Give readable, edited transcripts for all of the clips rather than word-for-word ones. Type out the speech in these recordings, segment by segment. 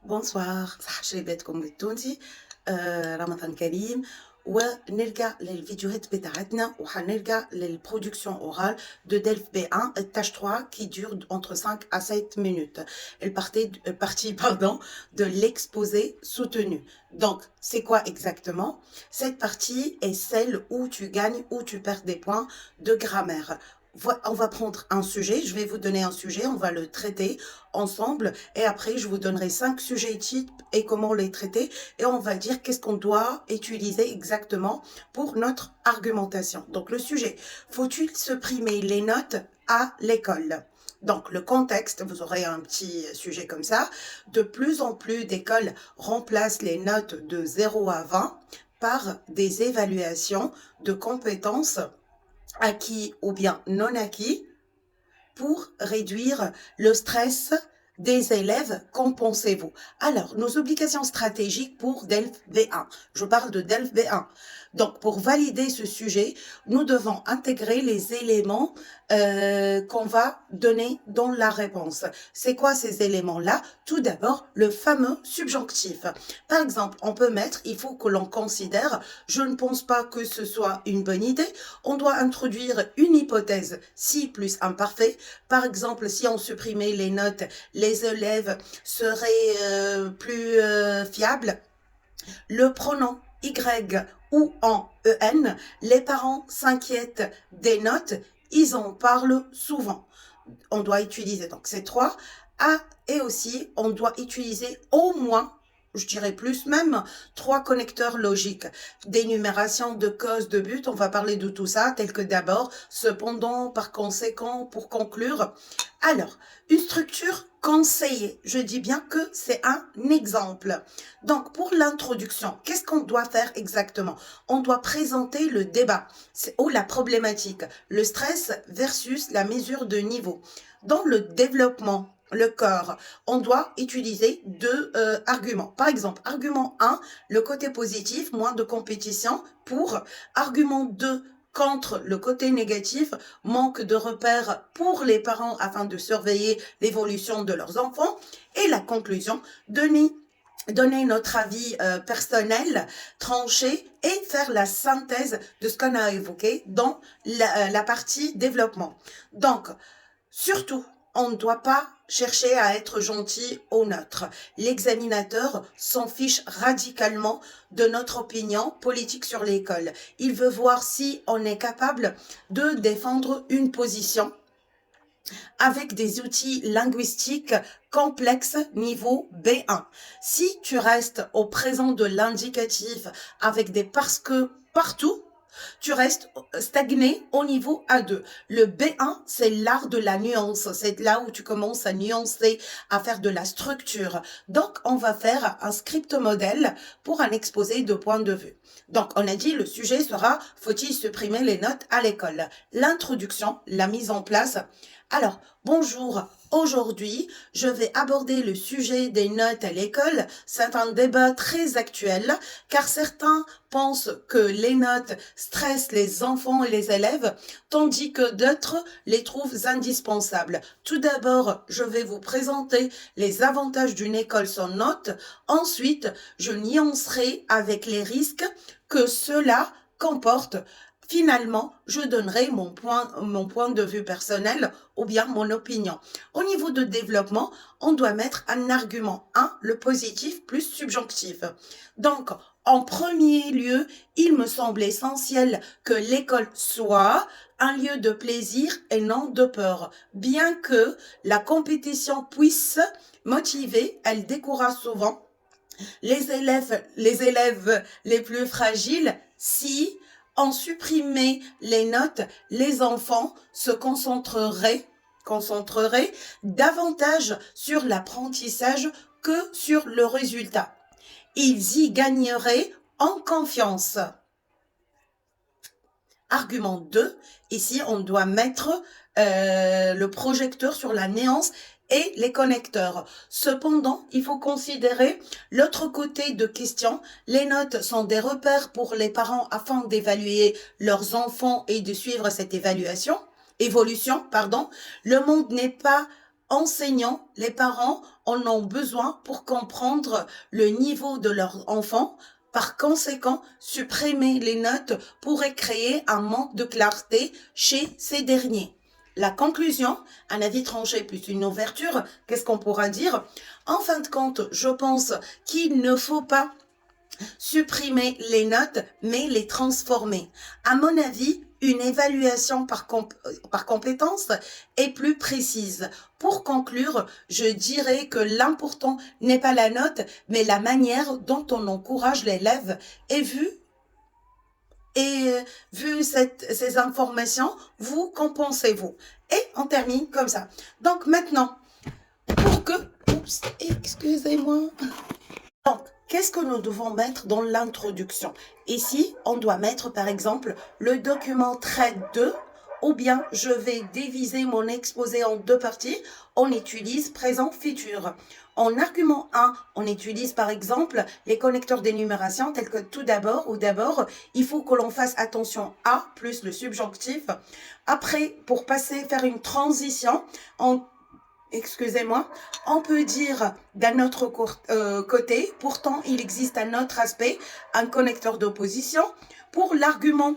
Bonsoir صحة بيتكم بالتونسي. رمضان كريم. ونرجع للفيديوهات بتاعتنا وحنرجع للبرودكسيون اورال de DELF B1 tâche 3 qui dure entre 5 à 7 minutes. Elle partie pardon, de l'exposé soutenu. Donc, c'est quoi exactement? Cette partie est celle où tu gagnes ou tu perds des points de grammaire. On va prendre un sujet, je vais vous donner un sujet, on va le traiter ensemble et après je vous donnerai 5 sujets types et comment les traiter et on va dire qu'est-ce qu'on doit utiliser exactement pour notre argumentation. Donc le sujet, faut-il supprimer les notes à l'école? Donc le contexte, vous aurez un petit sujet comme ça. De plus en plus d'écoles remplacent les notes de 0 à 20 par des évaluations de compétences acquis ou bien non acquis pour réduire le stress des élèves. Qu'en pensez-vous? Alors, nos obligations stratégiques pour DELF B1. Je parle de DELF B1. Donc, pour valider ce sujet, nous devons intégrer les éléments qu'on va donner dans la réponse. C'est quoi ces éléments-là? Tout d'abord, le fameux subjonctif. Par exemple, on peut mettre, il faut que l'on considère, je ne pense pas que ce soit une bonne idée. On doit introduire une hypothèse, si plus imparfait. Par exemple, si on supprimait les notes, les élèves seraient plus fiables. Le pronom y ou en en, les parents s'inquiètent des notes, ils en parlent souvent. On doit utiliser donc ces trois. Et aussi, on doit utiliser au moins, je dirais plus même, 3 connecteurs logiques. D'énumération, de cause, de but, on va parler de tout ça, tel que d'abord, cependant, par conséquent, pour conclure. Alors, une structure conseillée, je dis bien que c'est un exemple. Donc, pour l'introduction, qu'est-ce qu'on doit faire exactement? On doit présenter le débat ou la problématique, le stress versus la mesure de niveau. Dans le développement, le corps, on doit utiliser 2 arguments. Par exemple, argument 1, le côté positif, moins de compétition pour. Argument 2, contre le côté négatif, manque de repères pour les parents afin de surveiller l'évolution de leurs enfants. Et la conclusion, donner notre avis personnel, tranché et faire la synthèse de ce qu'on a évoqué dans la partie développement. Donc, surtout, on ne doit pas chercher à être gentil ou neutre. L'examinateur s'en fiche radicalement de notre opinion politique sur l'école. Il veut voir si on est capable de défendre une position avec des outils linguistiques complexes niveau B1. Si tu restes au présent de l'indicatif avec des parce que partout, tu restes stagné au niveau A2. Le B1, c'est l'art de la nuance. C'est là où tu commences à nuancer, à faire de la structure. Donc, on va faire un script modèle pour un exposé de point de vue. Donc, on a dit le sujet sera « Faut-il supprimer les notes à l'école ?» L'introduction, la mise en place. Alors, bonjour. Aujourd'hui, je vais aborder le sujet des notes à l'école. C'est un débat très actuel car certains pensent que les notes stressent les enfants et les élèves, tandis que d'autres les trouvent indispensables. Tout d'abord, je vais vous présenter les avantages d'une école sans notes. Ensuite, je nuancerai avec les risques que cela comporte. Finalement, je donnerai mon point de vue personnel ou bien mon opinion. Au niveau de développement, on doit mettre un argument 1, le positif plus subjonctif. Donc, en premier lieu, il me semble essentiel que l'école soit un lieu de plaisir et non de peur. Bien que la compétition puisse motiver, elle décourage souvent les élèves les plus fragiles. Si on supprimait les notes, les enfants se concentreraient davantage sur l'apprentissage que sur le résultat. Ils y gagneraient en confiance. Argument 2, ici on doit mettre le projecteur sur la nuance et les connecteurs. Cependant, il faut considérer l'autre côté de question. Les notes sont des repères pour les parents afin d'évaluer leurs enfants et de suivre cette évolution. Le monde n'est pas enseignants, les parents en ont besoin pour comprendre le niveau de leur enfant. Par conséquent, supprimer les notes pourrait créer un manque de clarté chez ces derniers. La conclusion, un avis tranché plus une ouverture, qu'est-ce qu'on pourra dire? En fin de compte, je pense qu'il ne faut pas supprimer les notes, mais les transformer. À mon avis, une évaluation par compétence est plus précise. Pour conclure, je dirais que l'important n'est pas la note, mais la manière dont on encourage l'élève. Et vu ces informations, vous, qu'en pensez-vous? Et on termine comme ça. Donc maintenant, pour que... Oups, excusez-moi. Donc, qu'est-ce que nous devons mettre dans l'introduction? Ici, on doit mettre par exemple le document trait 2, ou bien je vais diviser mon exposé en deux parties. On utilise présent, futur. En argument 1, on utilise par exemple les connecteurs d'énumération tels que tout d'abord, il faut que l'on fasse attention à plus le subjonctif. Après, pour faire une transition, on peut dire d'un autre côté, pourtant il existe un autre aspect, un connecteur d'opposition. Pour l'argument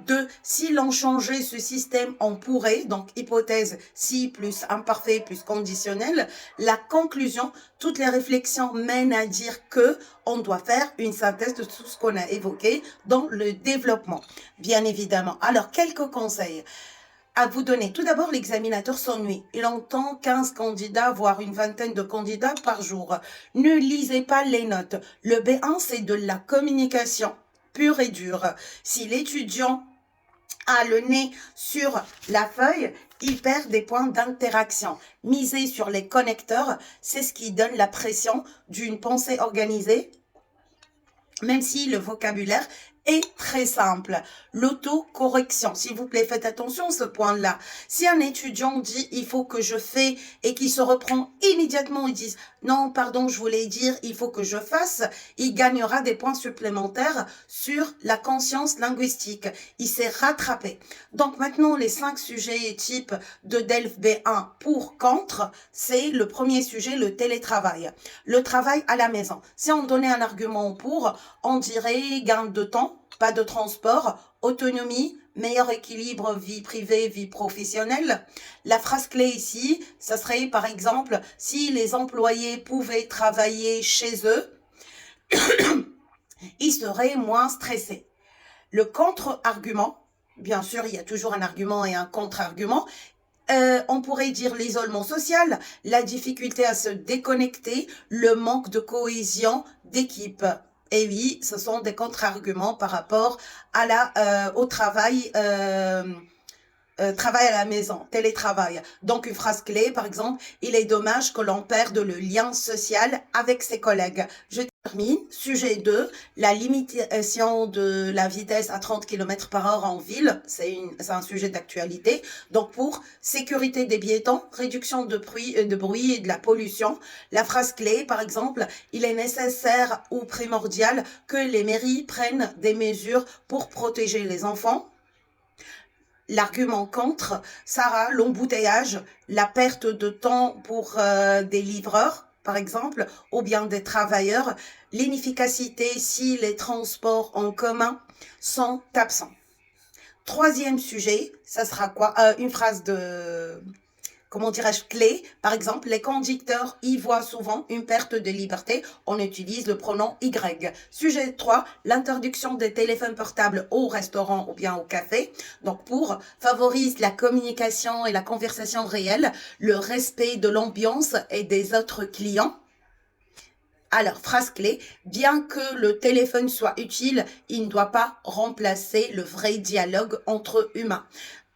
2, si l'on changeait ce système, on pourrait, donc hypothèse si plus imparfait plus conditionnel, la conclusion, toutes les réflexions mènent à dire que on doit faire une synthèse de tout ce qu'on a évoqué dans le développement, bien évidemment. Alors, quelques conseils à vous donner. Tout d'abord, l'examinateur s'ennuie. Il entend 15 candidats, voire une vingtaine de candidats par jour. Ne lisez pas les notes. Le B1, c'est de la communication pure et dure. Si l'étudiant a le nez sur la feuille, il perd des points d'interaction. Miser sur les connecteurs, c'est ce qui donne la pression d'une pensée organisée, même si le vocabulaire est très simple. L'autocorrection, s'il vous plaît, faites attention à ce point-là. Si un étudiant dit « il faut que je fais » et qu'il se reprend immédiatement, il dit « non, pardon, je voulais dire « il faut que je fasse », il gagnera des points supplémentaires sur la conscience linguistique. Il s'est rattrapé. Donc maintenant, les 5 sujets types de DELF B1 pour, contre, c'est le premier sujet, le télétravail. Le travail à la maison. Si on donnait un argument pour, on dirait gain de temps, pas de transport, autonomie, meilleur équilibre vie privée, vie professionnelle. La phrase clé ici, ça serait par exemple, si les employés pouvaient travailler chez eux, ils seraient moins stressés. Le contre-argument, bien sûr, il y a toujours un argument et un contre-argument. On pourrait dire l'isolement social, la difficulté à se déconnecter, le manque de cohésion d'équipe. Et oui, ce sont des contre-arguments par rapport à au travail, travail à la maison, télétravail. Donc, une phrase clé, par exemple, il est dommage que l'on perde le lien social avec ses collègues. Je termine. Sujet 2, la limitation de la vitesse à 30 km par heure en ville. C'est un sujet d'actualité. Donc, pour sécurité des piétons, réduction de bruit et de la pollution. La phrase clé, par exemple, il est nécessaire ou primordial que les mairies prennent des mesures pour protéger les enfants. L'argument contre, Sarah, l'embouteillage, la perte de temps pour des livreurs, par exemple, ou bien des travailleurs, l'inefficacité si les transports en commun sont absents. Troisième sujet, ça sera quoi? Une phrase de... comment dirais-je, clé. Par exemple, les conducteurs y voient souvent une perte de liberté. On utilise le pronom Y. Sujet 3, l'interdiction des téléphones portables au restaurant ou bien au café. Donc, pour favoriser la communication et la conversation réelle, le respect de l'ambiance et des autres clients. Alors, phrase clé, bien que le téléphone soit utile, il ne doit pas remplacer le vrai dialogue entre humains.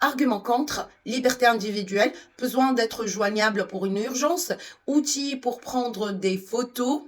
Argument contre, liberté individuelle, besoin d'être joignable pour une urgence, outils pour prendre des photos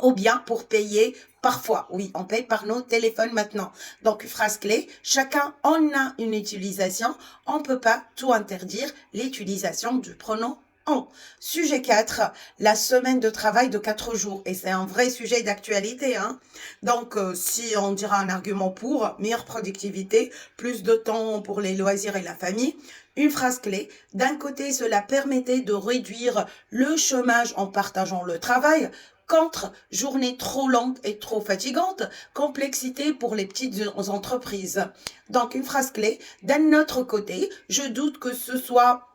ou bien pour payer parfois. Oui, on paye par nos téléphones maintenant. Donc, phrase clé, chacun en a une utilisation. On ne peut pas tout interdire, l'utilisation du pronom 1. Sujet 4, la semaine de travail de 4 jours. Et c'est un vrai sujet d'actualité, hein. Donc, si on dira un argument pour, meilleure productivité, plus de temps pour les loisirs et la famille, une phrase clé. D'un côté, cela permettait de réduire le chômage en partageant le travail. Contre, journée trop longue et trop fatigante, complexité pour les petites entreprises. Donc, une phrase clé. D'un autre côté, je doute que ce soit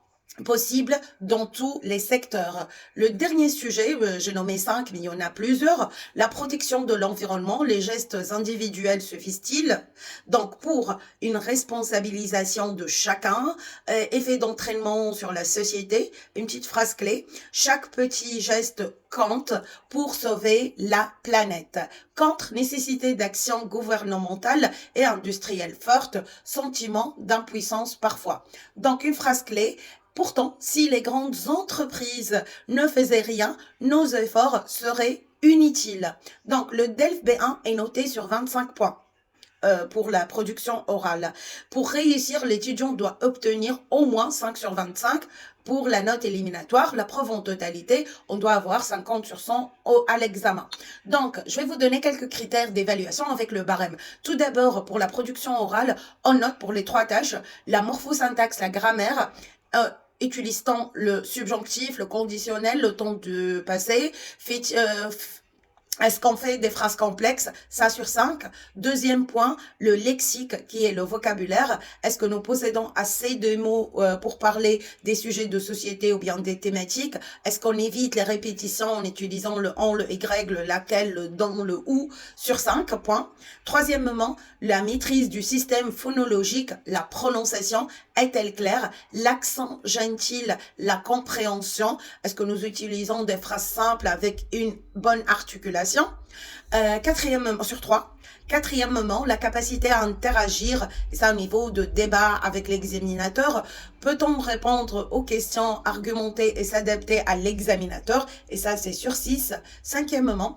possible dans tous les secteurs. Le dernier sujet, j'ai nommé 5, mais il y en a plusieurs. La protection de l'environnement, les gestes individuels suffisent-ils? Donc, pour une responsabilisation de chacun, effet d'entraînement sur la société, une petite phrase clé. Chaque petit geste compte pour sauver la planète. Contre, nécessité d'action gouvernementale et industrielle forte, sentiment d'impuissance parfois. Donc, une phrase clé. Pourtant, si les grandes entreprises ne faisaient rien, nos efforts seraient inutiles. Donc, le DELF B1 est noté sur 25 points pour la production orale. Pour réussir, l'étudiant doit obtenir au moins 5 sur 25. Pour la note éliminatoire, la preuve en totalité, on doit avoir 50 sur 100 à l'examen. Donc, je vais vous donner quelques critères d'évaluation avec le barème. Tout d'abord, pour la production orale, on note pour les 3 tâches, la morphosyntaxe, la grammaire, utilisant le subjonctif, le conditionnel, le temps de passé, est-ce qu'on fait des phrases complexes? Ça sur 5. Deuxième point, le lexique qui est le vocabulaire. Est-ce que nous possédons assez de mots pour parler des sujets de société ou bien des thématiques? Est-ce qu'on évite les répétitions en utilisant le on, le y, le laquelle, le dont, le où? Sur 5 points. Troisièmement, la maîtrise du système phonologique, la prononciation est-elle claire? L'accent gentil, la compréhension. Est-ce que nous utilisons des phrases simples avec une bonne articulation? Quatrièmement, sur 3. Quatrièmement, la capacité à interagir, et ça au niveau de débat avec l'examinateur. Peut-on répondre aux questions, argumenter et s'adapter à l'examinateur? Et ça, c'est sur 6. Cinquièmement,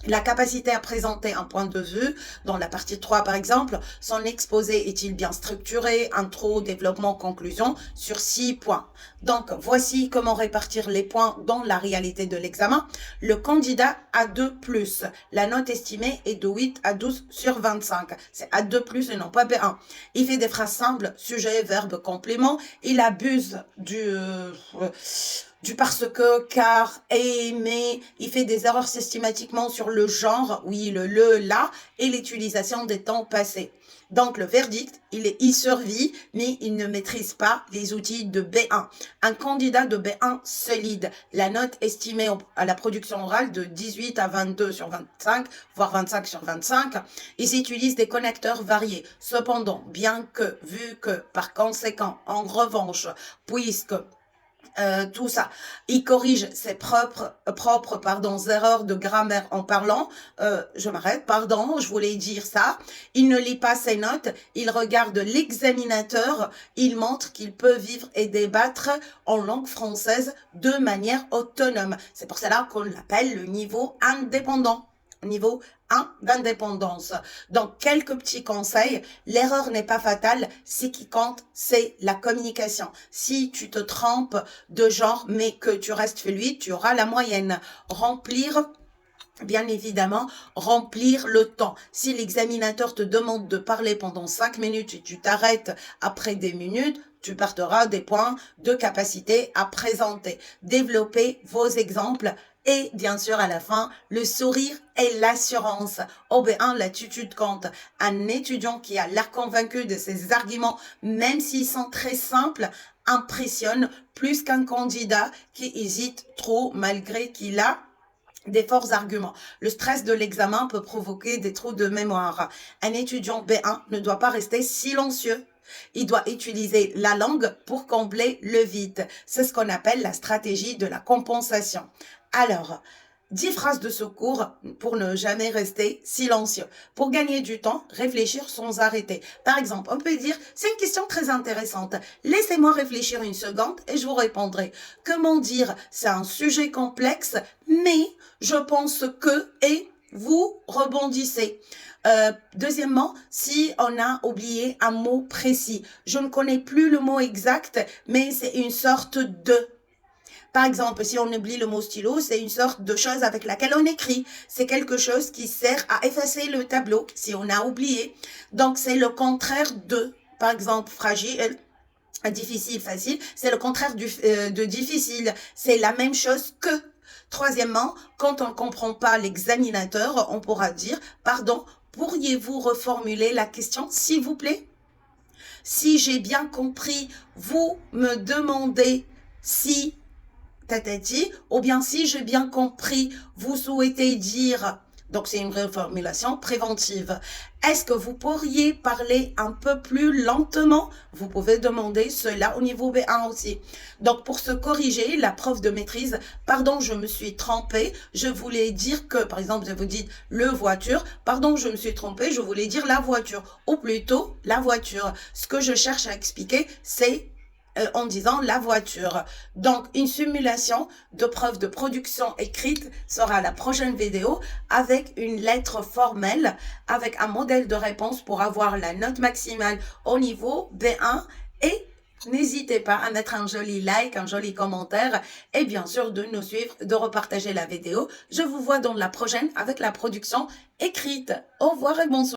la capacité à présenter un point de vue, dans la partie 3 par exemple, son exposé est-il bien structuré, intro, développement, conclusion, sur 6 points. Donc, voici comment répartir les points dans la réalité de l'examen. Le candidat a 2+. La note estimée est de 8 à 12 sur 25. C'est à 2+ et non pas B1. Il fait des phrases simples, sujet, verbe, complément. Il abuse du parce que, car, et, mais, il fait des erreurs systématiquement sur le genre, oui, le, là, et l'utilisation des temps passés. Donc, le verdict, il survit, mais il ne maîtrise pas les outils de B1. Un candidat de B1 solide, la note estimée à la production orale de 18 à 22 sur 25, voire 25 sur 25, ils utilisent des connecteurs variés. Cependant, bien que, vu que, par conséquent, en revanche, puisque tout ça. Il corrige ses propres erreurs de grammaire en parlant. Je m'arrête, pardon, je voulais dire ça. Il ne lit pas ses notes. Il regarde l'examinateur. Il montre qu'il peut vivre et débattre en langue française de manière autonome. C'est pour cela qu'on l'appelle le niveau indépendant. Niveau 1 d'indépendance. Donc, quelques petits conseils. L'erreur n'est pas fatale. Ce qui compte, c'est la communication. Si tu te trompes de genre, mais que tu restes fluide, tu auras la moyenne. Bien évidemment, remplir le temps. Si l'examinateur te demande de parler pendant 5 minutes et tu t'arrêtes après des minutes, tu perdras des points de capacité à présenter. Développer vos exemples. Et bien sûr, à la fin, le sourire et l'assurance. Au B1, l'attitude compte. Un étudiant qui a l'air convaincu de ses arguments, même s'ils sont très simples, impressionne plus qu'un candidat qui hésite trop malgré qu'il a des forts arguments. Le stress de l'examen peut provoquer des trous de mémoire. Un étudiant B1 ne doit pas rester silencieux. Il doit utiliser la langue pour combler le vide. C'est ce qu'on appelle la stratégie de la compensation. Alors, 10 phrases de secours pour ne jamais rester silencieux. Pour gagner du temps, réfléchir sans arrêter. Par exemple, on peut dire, c'est une question très intéressante. Laissez-moi réfléchir une seconde et je vous répondrai. Comment dire, c'est un sujet complexe, mais je pense que, et vous rebondissez. Deuxièmement, si on a oublié un mot précis, je ne connais plus le mot exact, mais c'est une sorte de. Par exemple, si on oublie le mot stylo, c'est une sorte de chose avec laquelle on écrit. C'est quelque chose qui sert à effacer le tableau si on a oublié. Donc, c'est le contraire de, par exemple, fragile, difficile, facile, c'est le contraire de difficile. C'est la même chose que. Troisièmement, quand on ne comprend pas l'examinateur, on pourra dire, pardon, pourriez-vous reformuler la question, s'il vous plaît? Si j'ai bien compris, vous me demandez si tatati, ou bien si j'ai bien compris, vous souhaitez dire, donc c'est une reformulation préventive. Est-ce que vous pourriez parler un peu plus lentement? Vous pouvez demander cela au niveau B1 aussi. Donc pour se corriger, la preuve de maîtrise, pardon, je me suis trompée, je voulais dire que, par exemple, je vous dis le voiture, pardon, je me suis trompée, je voulais dire la voiture, ou plutôt la voiture. Ce que je cherche à expliquer, c'est en disant la voiture. Donc, une simulation de preuve de production écrite sera la prochaine vidéo avec une lettre formelle, avec un modèle de réponse pour avoir la note maximale au niveau B1 et n'hésitez pas à mettre un joli like, un joli commentaire et bien sûr de nous suivre, de repartager la vidéo. Je vous vois dans la prochaine avec la production écrite. Au revoir et bonsoir.